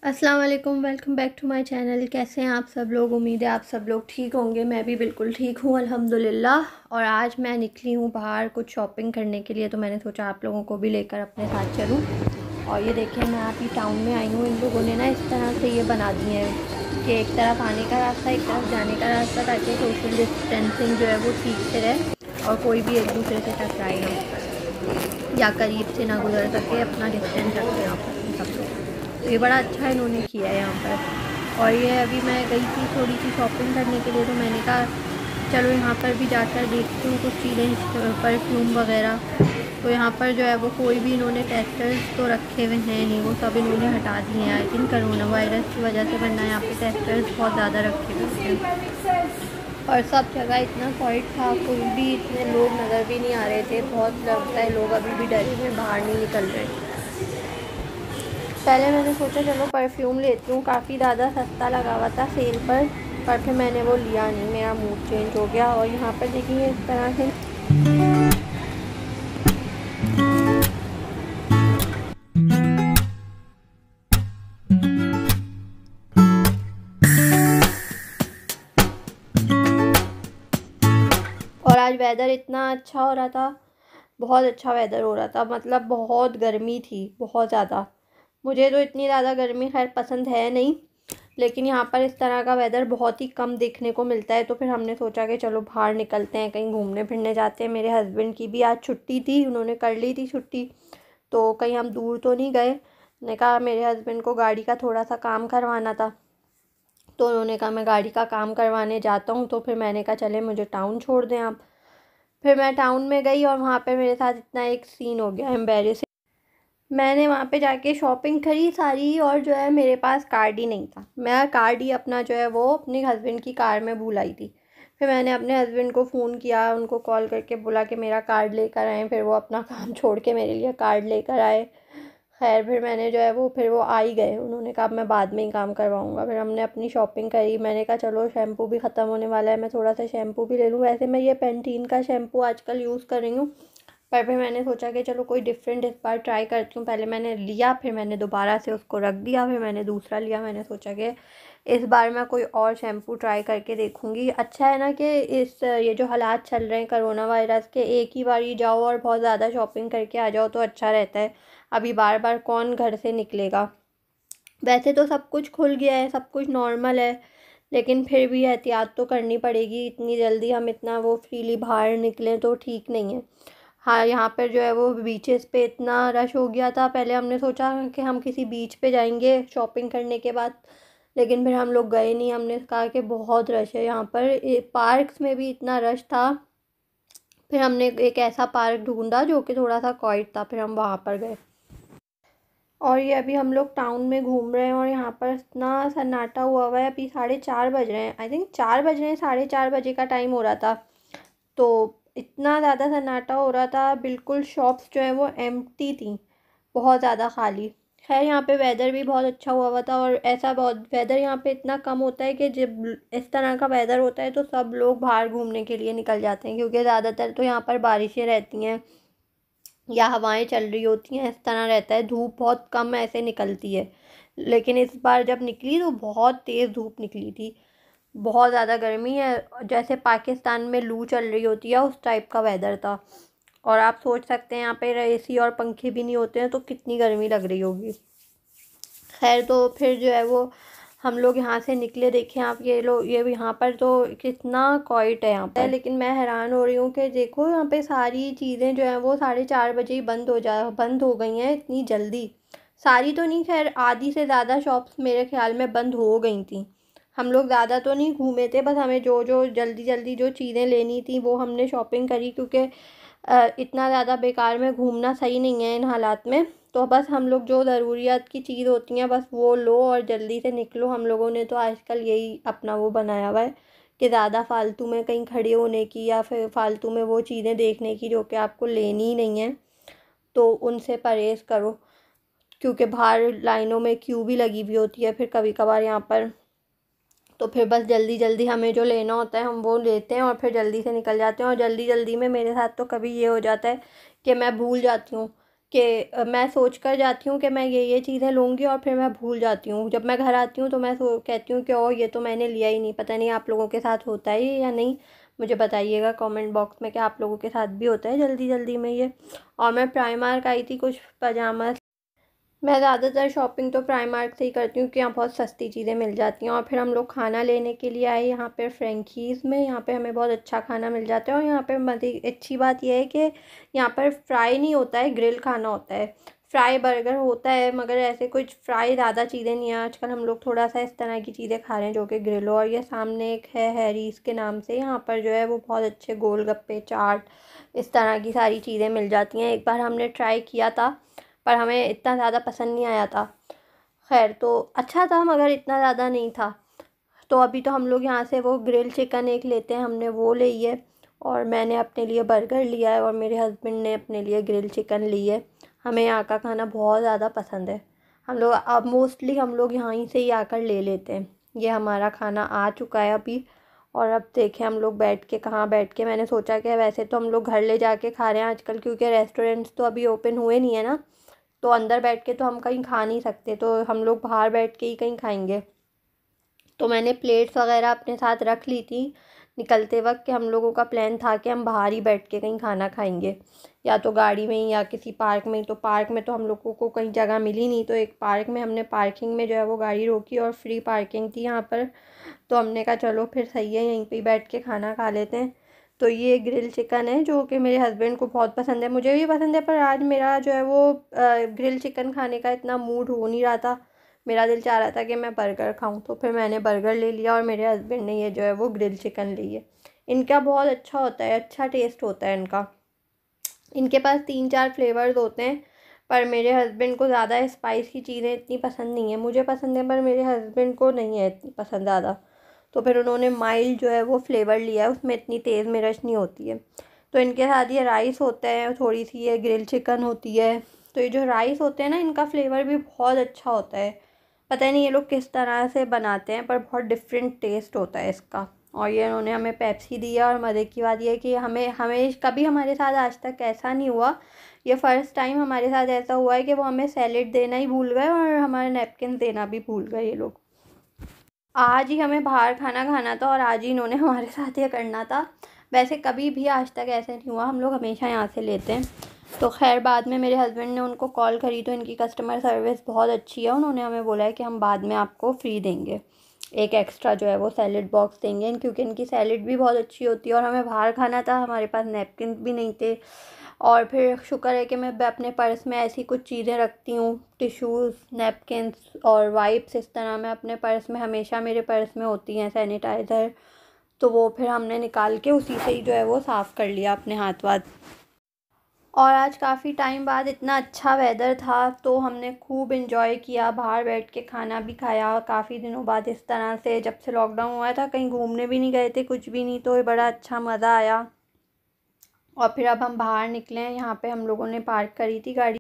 अस्सलाम वालेकुम, welcome back to my channel. कैसे हैं आप सब लोग? उम्मीद है आप सब लोग ठीक होंगे। मैं भी बिल्कुल ठीक हूँ अल्हम्दुलिल्लाह। और आज मैं निकली हूँ बाहर कुछ शॉपिंग करने के लिए, तो मैंने सोचा आप लोगों को भी लेकर अपने साथ चलूँ। और ये देखिए, मैं अभी टाउन में आई हूँ। इन लोगों ने ना इस तरह से ये बना दिए हैं कि एक तरफ आने का रास्ता, एक तरफ जाने का रास्ता, ताकि सोशल डिस्टेंसिंग जो है वो ठीक से रहे और कोई भी एक दूसरे से टकराए ना या करीब से ना गुजर सके। अपना डिस्टेंस रखें यहाँ पर सब लोग। तो ये बड़ा अच्छा इन्होंने किया है यहाँ पर। और ये अभी मैं गई थी थोड़ी सी शॉपिंग करने के लिए, तो मैंने कहा चलो यहाँ पर भी जाकर देखती हूँ कुछ चीज़ें, परफ्यूम वगैरह। तो यहाँ पर जो है वो कोई भी इन्होंने टेस्टर्स तो रखे हुए हैं नहीं, वो सब इन्होंने हटा दिए हैं। आई थिंक कोरोना वायरस की वजह से, वरना यहाँ पे टेस्टर्स बहुत ज़्यादा रखे हुए हैं। और सब जगह इतना क्वाइट था, कोई भी इतने लोग नज़र भी नहीं आ रहे थे। बहुत लगता है लोग अभी भी डरे हुए बाहर नहीं निकल रहे। पहले मैंने सोचा चलो परफ्यूम लेती हूँ, काफ़ी ज़्यादा सस्ता लगा हुआ था सेल पर फिर मैंने वो लिया नहीं। मेरा मूड चेंज हो गया। और यहाँ पर देखिए इस तरह से और आज वेदर इतना अच्छा हो रहा था, बहुत अच्छा वेदर हो रहा था। मतलब बहुत गर्मी थी, बहुत ज़्यादा। मुझे तो इतनी ज़्यादा गर्मी खैर पसंद है नहीं, लेकिन यहाँ पर इस तरह का वेदर बहुत ही कम देखने को मिलता है। तो फिर हमने सोचा कि चलो बाहर निकलते हैं, कहीं घूमने फिरने जाते हैं। मेरे हस्बैंड की भी आज छुट्टी थी, उन्होंने कर ली थी छुट्टी, तो कहीं हम दूर तो नहीं गए। ने कहा मेरे हस्बैंड को गाड़ी का थोड़ा सा काम करवाना था, तो उन्होंने कहा मैं गाड़ी का काम करवाने जाता हूँ। तो फिर मैंने कहा चले मुझे टाउन छोड़ दें आप। फिर मैं टाउन में गई और वहाँ पे मेरे साथ इतना एक सीन हो गया एम्बेरसिंग। मैंने वहाँ पे जाके शॉपिंग करी सारी, और जो है मेरे पास कार्ड ही नहीं था। मैं कार्ड ही अपना जो है वो अपने हस्बैंड की कार में भूल आई थी। फिर मैंने अपने हस्बैंड को फ़ोन किया, उनको कॉल करके बोला कि मेरा कार्ड लेकर आएँ। फिर वो अपना काम छोड़ के मेरे लिए कार्ड लेकर आए। खैर फिर मैंने जो है वो फिर वो आ ही गए। उन्होंने कहा मैं बाद में ही काम करवाऊँगा। फिर हमने अपनी शॉपिंग करी। मैंने कहा चलो शैम्पू भी ख़त्म होने वाला है, मैं थोड़ा सा शैम्पू भी ले लूँ। वैसे मैं ये पेंटीन का शैम्पू आजकल यूज़ कर रही हूँ, पर फिर मैंने सोचा कि चलो कोई डिफरेंट इस बार ट्राई करती हूँ। पहले मैंने लिया, फिर मैंने दोबारा से उसको रख दिया, फिर मैंने दूसरा लिया। मैंने सोचा कि इस बार मैं कोई और शैम्पू ट्राई करके देखूँगी। अच्छा है ना कि ये जो हालात चल रहे हैं कोरोना वायरस के, एक ही बार ही जाओ और बहुत ज़्यादा शॉपिंग करके आ जाओ तो अच्छा रहता है। अभी बार बार कौन घर से निकलेगा। वैसे तो सब कुछ खुल गया है, सब कुछ नॉर्मल है, लेकिन फिर भी एहतियात तो करनी पड़ेगी। इतनी जल्दी हम इतना वो फ्रीली बाहर निकलें तो ठीक नहीं है। हाँ, यहाँ पर जो है वो बीचेस पे इतना रश हो गया था। पहले हमने सोचा कि हम किसी बीच पे जाएंगे शॉपिंग करने के बाद, लेकिन फिर हम लोग गए नहीं। हमने कहा कि बहुत रश है यहाँ पर। पार्क्स में भी इतना रश था। फिर हमने एक ऐसा पार्क ढूंढा जो कि थोड़ा सा क्वाइट था, फिर हम वहाँ पर गए। और ये अभी हम लोग टाउन में घूम रहे हैं और यहाँ पर इतना सन्नाटा हुआ हुआ है। अभी 4:30 बज रहे हैं, आई थिंक 4 बज रहे हैं, 4:30 बजे का टाइम हो रहा था। तो इतना ज़्यादा सन्नाटा हो रहा था, बिल्कुल शॉप्स जो है वो एम्प्टी थी, बहुत ज़्यादा खाली। खैर यहाँ पे वेदर भी बहुत अच्छा हुआ हुआ था। और ऐसा बहुत वेदर यहाँ पे इतना कम होता है कि जब इस तरह का वेदर होता है तो सब लोग बाहर घूमने के लिए निकल जाते हैं, क्योंकि ज़्यादातर तो यहाँ पर बारिशें रहती हैं या हवाएं चल रही होती हैं, इस तरह रहता है। धूप बहुत कम ऐसे निकलती है, लेकिन इस बार जब निकली तो बहुत तेज़ धूप निकली थी। बहुत ज़्यादा गर्मी है, जैसे पाकिस्तान में लू चल रही होती है उस टाइप का वेदर था। और आप सोच सकते हैं यहाँ पे एसी और पंखे भी नहीं होते हैं तो कितनी गर्मी लग रही होगी। खैर तो फिर जो है वो हम लोग यहाँ से निकले। देखें आप, ये लोग ये यहाँ पर तो कितना क्वाइट है यहाँ पर, लेकिन मैं हैरान हो रही हूँ कि देखो यहाँ पे सारी चीज़ें जो हैं वो 4:30 बजे ही बंद हो गई हैं इतनी जल्दी। सारी तो नहीं, खैर आधी से ज़्यादा शॉप्स मेरे ख्याल में बंद हो गई थी। हम लोग ज़्यादा तो नहीं घूमे थे, बस हमें जो जो जल्दी जल्दी जो चीज़ें लेनी थी वो हमने शॉपिंग करी, क्योंकि इतना ज़्यादा बेकार में घूमना सही नहीं है इन हालात में। तो बस हम लोग जो ज़रूरियात की चीज़ होती हैं बस वो लो और जल्दी से निकलो। हम लोगों ने तो आजकल यही अपना वो बनाया हुआ है कि ज़्यादा फालतू में कहीं खड़े होने की या फिर फालतू में वो चीज़ें देखने की जो कि आपको लेनी ही नहीं है, तो उनसे परहेज़ करो। क्योंकि बाहर लाइनों में क्यू भी लगी हुई होती है फिर कभी कभार यहाँ पर। तो फिर बस जल्दी जल्दी हमें जो लेना होता है हम वो लेते हैं और फिर जल्दी से निकल जाते हैं। और जल्दी जल्दी में मेरे साथ तो कभी ये हो जाता है कि मैं भूल जाती हूँ कि मैं सोच कर जाती हूँ कि मैं ये चीज़ें लूँगी और फिर मैं भूल जाती हूँ। जब मैं घर आती हूँ तो मैं कहती हूँ कि ओह ये तो मैंने लिया ही नहीं। पता नहीं आप लोगों के साथ होता है या नहीं, मुझे बताइएगा कमेंट बॉक्स में कि आप लोगों के साथ भी होता है जल्दी जल्दी में ये। और मैं प्राइमार्क आई थी कुछ पजामा। मैं ज़्यादातर शॉपिंग तो प्राइमार्क से ही करती हूँ, क्योंकि यहाँ बहुत सस्ती चीज़ें मिल जाती हैं। और फिर हम लोग खाना लेने के लिए आए यहाँ पर फ्रेंकीज़ में। यहाँ पे हमें बहुत अच्छा खाना मिल जाता है। और यहाँ पे मज़े अच्छी बात यह है कि यहाँ पर फ्राई नहीं होता है, ग्रिल खाना होता है। फ्राई बर्गर होता है मगर ऐसे कुछ फ्राई ज़्यादा चीज़ें नहीं है। आजकल हम लोग थोड़ा सा इस तरह की चीज़ें खा रहे हैं जो कि ग्रिल हो। और ये सामने एक है हैरीज़ के नाम से, यहाँ पर जो है वो बहुत अच्छे गोलगप्पे, चाट, इस तरह की सारी चीज़ें मिल जाती हैं। एक बार हमने ट्राई किया था पर हमें इतना ज़्यादा पसंद नहीं आया था। खैर तो अच्छा था मगर इतना ज़्यादा नहीं था। तो अभी तो हम लोग यहाँ से वो ग्रिल चिकन एक लेते हैं, हमने वो ली है। और मैंने अपने लिए बर्गर लिया है और मेरे हस्बैंड ने अपने लिए ग्रिल चिकन ली है। हमें यहाँ का खाना बहुत ज़्यादा पसंद है। हम लोग अब मोस्टली हम लोग यहाँ से ही आकर ले लेते हैं। ये हमारा खाना आ चुका है अभी। और अब देखें हम लोग बैठ के कहाँ बैठ के, मैंने सोचा कि वैसे तो हम लोग घर ले जाके खा रहे हैं आजकल, क्योंकि रेस्टोरेंट्स तो अभी ओपन हुए नहीं है ना, तो अंदर बैठ के तो हम कहीं खा नहीं सकते, तो हम लोग बाहर बैठ के ही कहीं खाएंगे। तो मैंने प्लेट्स वगैरह अपने साथ रख ली थी निकलते वक्त, कि हम लोगों का प्लान था कि हम बाहर ही बैठ के कहीं खाना खाएंगे, या तो गाड़ी में ही या किसी पार्क में। तो पार्क में तो हम लोगों को कहीं जगह मिली नहीं, तो एक पार्क में हमने पार्किंग में जो है वो गाड़ी रोकी और फ्री पार्किंग थी यहाँ पर। तो हमने कहा चलो फिर सही है, यहीं पे बैठ के खाना खा लेते हैं। तो ये ग्रिल चिकन है जो कि मेरे हस्बैंड को बहुत पसंद है, मुझे भी पसंद है, पर आज मेरा जो है वो ग्रिल चिकन खाने का इतना मूड हो नहीं रहा था। मेरा दिल चाह रहा था कि मैं बर्गर खाऊं, तो फिर मैंने बर्गर ले लिया और मेरे हस्बैंड ने ये जो है वो ग्रिल चिकन ली है। इनका बहुत अच्छा होता है, अच्छा टेस्ट होता है इनका। इनके पास 3-4 फ्लेवर्स होते हैं, पर मेरे हस्बैंड को ज़्यादा स्पाइस की चीज़ें इतनी पसंद नहीं है। मुझे पसंद है पर मेरे हस्बैंड को नहीं है इतनी पसंद ज़्यादा। तो फिर उन्होंने माइल्ड जो है वो फ्लेवर लिया है, उसमें इतनी तेज़ मिर्च नहीं होती है। तो इनके साथ ये राइस होता है, थोड़ी सी ये ग्रिल चिकन होती है। तो ये जो राइस होते हैं ना, इनका फ्लेवर भी बहुत अच्छा होता है। पता नहीं ये लोग किस तरह से बनाते हैं, पर बहुत डिफरेंट टेस्ट होता है इसका। और ये इन्होंने हमें पेप्सी दिया। और मज़े की बात यह है कि हमें हमें कभी हमारे साथ आज तक ऐसा नहीं हुआ, ये फ़र्स्ट टाइम हमारे साथ ऐसा हुआ है कि वो हमें सैलेड देना ही भूल गए और हमारे नैपकिन देना भी भूल गए ये लोग। आज ही हमें बाहर खाना खाना था और आज ही इन्होंने हमारे साथ ये करना था। वैसे कभी भी आज तक ऐसे नहीं हुआ, हम लोग हमेशा यहाँ से लेते हैं। तो खैर बाद में मेरे हस्बैंड ने उनको कॉल करी तो इनकी कस्टमर सर्विस बहुत अच्छी है। उन्होंने हमें बोला है कि हम बाद में आपको फ्री देंगे, एक एक्स्ट्रा जो है वो सैलेड बॉक्स देंगे, क्योंकि इनकी सैलेड भी बहुत अच्छी होती है। और हमें बाहर खाना था, हमारे पास नैपकिन भी नहीं थे। और फिर शुक्र है कि मैं अपने पर्स में ऐसी कुछ चीज़ें रखती हूँ, टिश्यूज़, नैपकिन्स और वाइप्स, इस तरह मैं अपने पर्स में हमेशा मेरे पर्स में होती हैं, सैनिटाइज़र। तो वो फिर हमने निकाल के उसी से ही जो है वो साफ़ कर लिया अपने हाथ वाथ। और आज काफ़ी टाइम बाद इतना अच्छा वेदर था तो हमने खूब इन्जॉय किया, बाहर बैठ के खाना भी खाया। काफ़ी दिनों बाद इस तरह से, जब से लॉकडाउन हुआ था कहीं घूमने भी नहीं गए थे, कुछ भी नहीं, तो बड़ा अच्छा मज़ा आया। और फिर अब हम बाहर निकले हैं, यहाँ पे हम लोगों ने पार्क करी थी गाड़ी।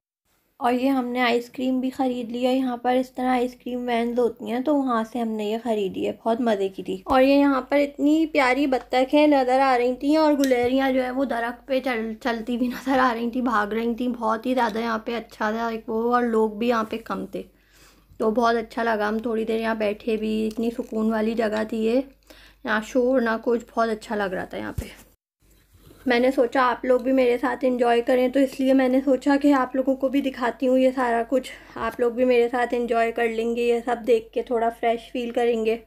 और ये हमने आइसक्रीम भी ख़रीद लिया। यहाँ पर इस तरह आइसक्रीम वैन्स होती हैं, तो वहाँ से हमने ये ख़रीदी है, बहुत मज़े की थी। और ये यहाँ पर इतनी प्यारी बत्तखें नज़र आ रही थी और गुलेरियाँ जो है वो दरख्त पे चलती भी नज़र आ रही थी, भाग रही थी। बहुत ही ज़्यादा यहाँ पे अच्छा था एक वो, और लोग भी यहाँ पे कम थे, तो बहुत अच्छा लगा। हम थोड़ी देर यहाँ बैठे भी, इतनी सुकून वाली जगह थी ये, यहाँ शोर ना कुछ, बहुत अच्छा लग रहा था यहाँ पे। मैंने सोचा आप लोग भी मेरे साथ एंजॉय करें, तो इसलिए मैंने सोचा कि आप लोगों को भी दिखाती हूँ ये सारा कुछ। आप लोग भी मेरे साथ एंजॉय कर लेंगे, ये सब देख के थोड़ा फ्रेश फील करेंगे।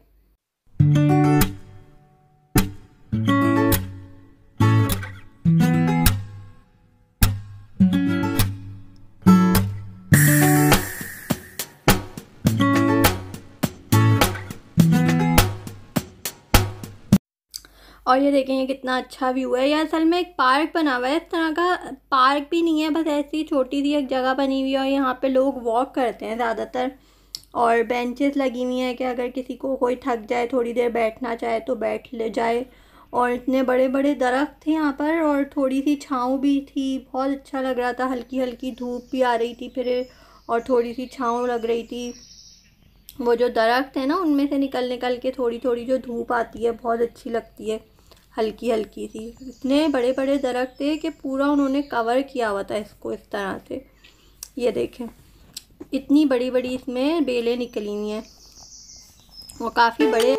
और ये देखें ये कितना अच्छा व्यू है। ये असल में एक पार्क बना हुआ है, इस तरह का पार्क भी नहीं है, बस ऐसी छोटी सी एक जगह बनी हुई है। और यहाँ पे लोग वॉक करते हैं ज़्यादातर, और बेंचेस लगी हुई हैं कि अगर किसी को कोई थक जाए, थोड़ी देर बैठना चाहे तो बैठ ले जाए। और इतने बड़े बड़े दरख्त थे यहाँ पर, और थोड़ी सी छाँव भी थी, बहुत अच्छा लग रहा था। हल्की हल्की धूप भी आ रही थी फिर, और थोड़ी सी छाँव लग रही थी। वो जो दरख्त है ना, उनमें से निकल निकल के थोड़ी थोड़ी जो धूप आती है, बहुत अच्छी लगती है, हल्की हल्की सी। इतने बड़े बड़े दरख्त थे कि पूरा उन्होंने कवर किया हुआ था इसको इस तरह से। ये देखें, इतनी बड़ी बड़ी इसमें बेलें निकली हुई हैं और काफ़ी बड़े।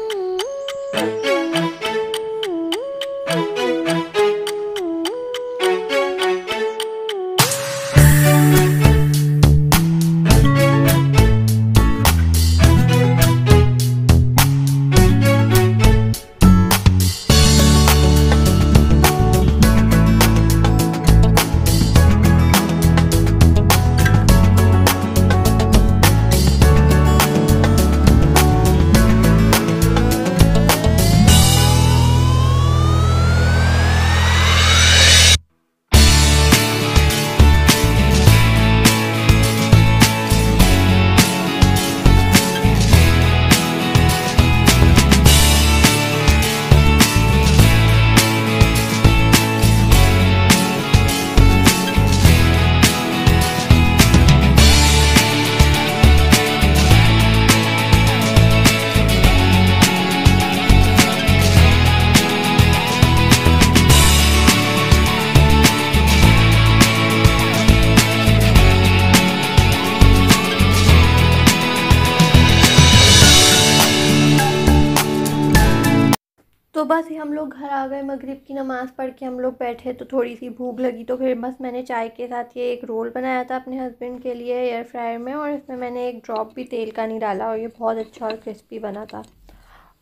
तो बस हम लोग घर आ गए, मगरिब की नमाज़ पढ़ के हम लोग बैठे तो थोड़ी सी भूख लगी, तो फिर बस मैंने चाय के साथ ये एक रोल बनाया था अपने हस्बैंड के लिए एयर फ्रायर में, और इसमें मैंने एक ड्रॉप भी तेल का नहीं डाला और ये बहुत अच्छा और क्रिस्पी बना था।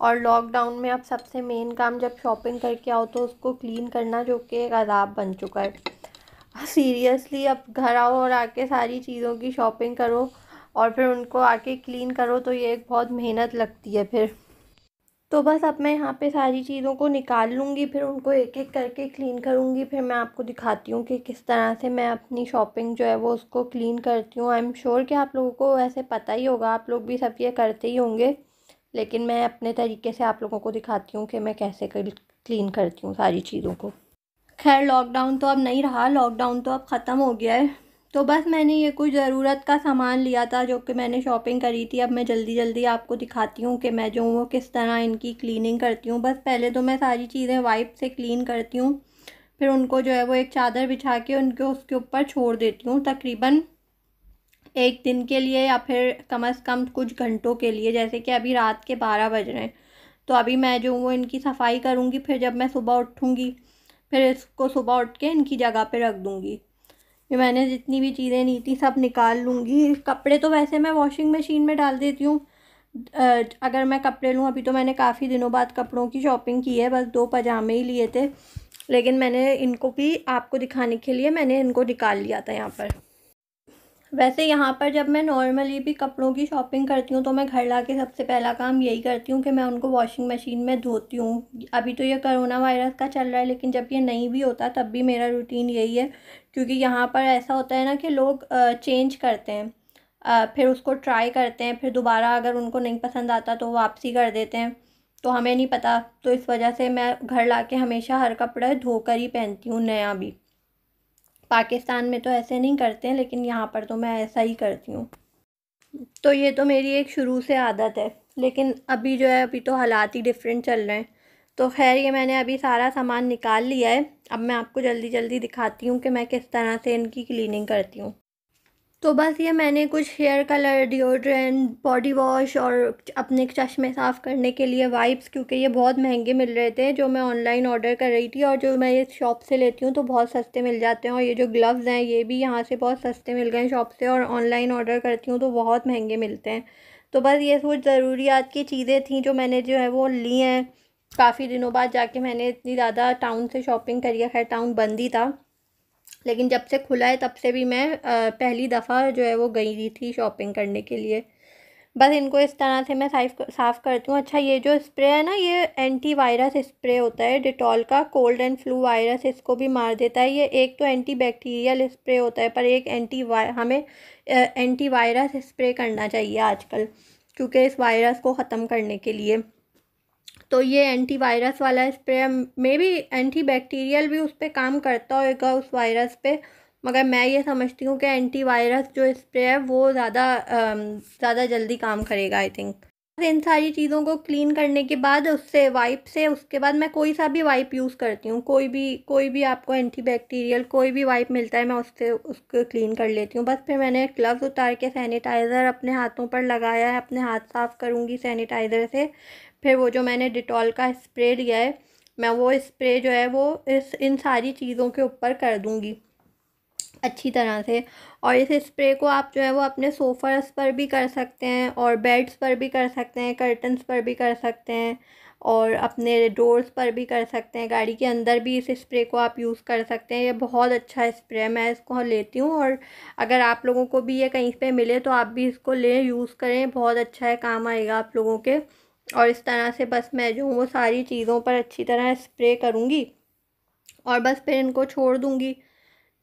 और लॉकडाउन में अब सबसे मेन काम जब शॉपिंग करके आओ तो उसको क्लीन करना, जो कि एक अज़ाब बन चुका है सीरियसली। अब घर आओ और आके सारी चीज़ों की शॉपिंग करो और फिर उनको आके क्लीन करो, तो ये एक बहुत मेहनत लगती है फिर। तो बस अब मैं यहाँ पे सारी चीज़ों को निकाल लूँगी, फिर उनको एक एक करके क्लीन करूँगी, फिर मैं आपको दिखाती हूँ कि किस तरह से मैं अपनी शॉपिंग जो है वो उसको क्लीन करती हूँ। आई एम श्योर कि आप लोगों को वैसे पता ही होगा, आप लोग भी सब ये करते ही होंगे, लेकिन मैं अपने तरीके से आप लोगों को दिखाती हूँ कि मैं कैसे क्लीन करती हूँ सारी चीज़ों को। खैर लॉकडाउन तो अब नहीं रहा, लॉकडाउन तो अब ख़त्म हो गया है। तो बस मैंने ये कुछ ज़रूरत का सामान लिया था जो कि मैंने शॉपिंग करी थी। अब मैं जल्दी जल्दी आपको दिखाती हूँ कि मैं जो हूँ वो किस तरह इनकी क्लीनिंग करती हूँ। बस पहले तो मैं सारी चीज़ें वाइप से क्लीन करती हूँ, फिर उनको जो है वो एक चादर बिछा के उनको उसके ऊपर छोड़ देती हूँ, तकरीबन एक दिन के लिए या फिर कम से कम कुछ घंटों के लिए। जैसे कि अभी रात के 12 बज रहे हैं, तो अभी मैं जो हूँ वो इनकी सफाई करूँगी, फिर जब मैं सुबह उठूँगी फिर इसको सुबह उठ के इनकी जगह पे रख दूँगी। ये मैंने जितनी भी चीज़ें ली थी सब निकाल लूँगी। कपड़े तो वैसे मैं वॉशिंग मशीन में डाल देती हूँ। अगर मैं कपड़े लूँ, अभी तो मैंने काफ़ी दिनों बाद कपड़ों की शॉपिंग की है, बस 2 पजामे ही लिए थे, लेकिन मैंने इनको भी आपको दिखाने के लिए मैंने इनको निकाल लिया था यहाँ पर। वैसे यहाँ पर जब मैं नॉर्मली भी कपड़ों की शॉपिंग करती हूँ तो मैं घर ला के सबसे पहला काम यही करती हूँ कि मैं उनको वॉशिंग मशीन में धोती हूँ। अभी तो ये कोरोना वायरस का चल रहा है, लेकिन जब ये नहीं भी होता तब भी मेरा रूटीन यही है, क्योंकि यहाँ पर ऐसा होता है ना कि लोग चेंज करते हैं, फिर उसको ट्राई करते हैं, फिर दोबारा अगर उनको नहीं पसंद आता तो वापसी कर देते हैं, तो हमें नहीं पता। तो इस वजह से मैं घर ला के हमेशा हर कपड़ा धोकर ही पहनती हूँ, नया भी। पाकिस्तान में तो ऐसे नहीं करते हैं, लेकिन यहाँ पर तो मैं ऐसा ही करती हूँ। तो ये तो मेरी एक शुरू से आदत है, लेकिन अभी जो है अभी तो हालात ही डिफरेंट चल रहे हैं। तो खैर ये मैंने अभी सारा सामान निकाल लिया है। अब मैं आपको जल्दी जल्दी दिखाती हूँ कि मैं किस तरह से इनकी क्लीनिंग करती हूँ। तो बस ये मैंने कुछ hair colour, deodorant, body wash और अपने चश्मे साफ़ करने के लिए वाइप्स, क्योंकि ये बहुत महंगे मिल रहे थे जो मैं ऑनलाइन ऑर्डर कर रही थी, और जो मैं ये शॉप से लेती हूँ तो बहुत सस्ते मिल जाते हैं। और ये जो ग्लव्स हैं ये भी यहाँ से बहुत सस्ते मिल गए शॉप से, और ऑनलाइन ऑर्डर करती हूँ तो बहुत महंगे मिलते हैं। तो बस ये कुछ ज़रूरियात की चीज़ें थी जो मैंने जो है वो ली हैं। काफ़ी दिनों बाद जाके मैंने इतनी ज़्यादा टाउन से शॉपिंग करी है। खैर टाउन बंद ही था, लेकिन जब से खुला है तब से भी मैं पहली दफ़ा जो है वो गई थी शॉपिंग करने के लिए। बस इनको इस तरह से मैं साफ़ करती हूँ। अच्छा, ये जो स्प्रे है ना, ये एंटी वायरस स्प्रे होता है डिटॉल का, कोल्ड एंड फ्लू वायरस इसको भी मार देता है। ये एक तो एंटी बैक्टीरियल स्प्रे होता है, पर एक हमें एंटी वायरस स्प्रे करना चाहिए आजकल, क्योंकि इस वायरस को ख़त्म करने के लिए। तो ये एंटी वायरस वाला spray may be anti bacterial भी उस पर काम करता होगा, उस वायरस पे, मगर मैं ये समझती हूँ कि एंटी वायरस जो स्प्रे है वो ज़्यादा जल्दी काम करेगा आई थिंक। इन सारी चीज़ों को क्लीन करने के बाद उससे वाइप से, उसके बाद मैं कोई सा भी वाइप यूज़ करती हूँ, कोई भी आपको एंटीबैक्टीरियल कोई भी वाइप मिलता है, मैं उससे उसको क्लीन कर लेती हूँ। बस फिर मैंने ग्लव्स उतार के सैनिटाइज़र अपने हाथों पर लगाया है, अपने हाथ साफ़ करूँगी सैनिटाइज़र से। फिर वो जो मैंने डिटॉल का स्प्रे लिया है, मैं वो स्प्रे जो है वो इन सारी चीज़ों के ऊपर कर दूँगी अच्छी तरह से। और इस स्प्रे को आप जो है वो अपने सोफ़ास पर भी कर सकते हैं, और बेड्स पर भी कर सकते हैं, कर्टन्स पर भी कर सकते हैं, और अपने डोर्स पर भी कर सकते हैं। गाड़ी के अंदर भी इस स्प्रे को आप यूज़ कर सकते हैं। ये बहुत अच्छा स्प्रे है, मैं इसको लेती हूँ। और अगर आप लोगों को भी ये कहीं पे मिले तो आप भी इसको लें, यूज़ करें, बहुत अच्छा है, काम आएगा आप लोगों के। और इस तरह से बस मैं जो हूँ वो सारी चीज़ों पर अच्छी तरह स्प्रे करूँगी और बस फिर इनको छोड़ दूँगी।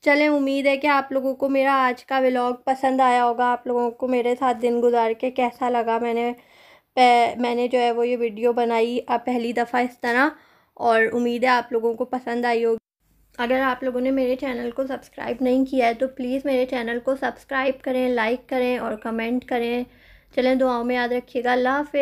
चलें, उम्मीद है कि आप लोगों को मेरा आज का व्लॉग पसंद आया होगा। आप लोगों को मेरे साथ दिन गुजार के कैसा लगा, मैंने जो है वो ये वीडियो बनाई पहली दफ़ा इस तरह, और उम्मीद है आप लोगों को पसंद आई होगी। अगर आप लोगों ने मेरे चैनल को सब्सक्राइब नहीं किया है तो प्लीज़ मेरे चैनल को सब्सक्राइब करें, लाइक करें और कमेंट करें। चलें, दुआओं में याद रखिएगा। अल्लाह हाफ़िज़।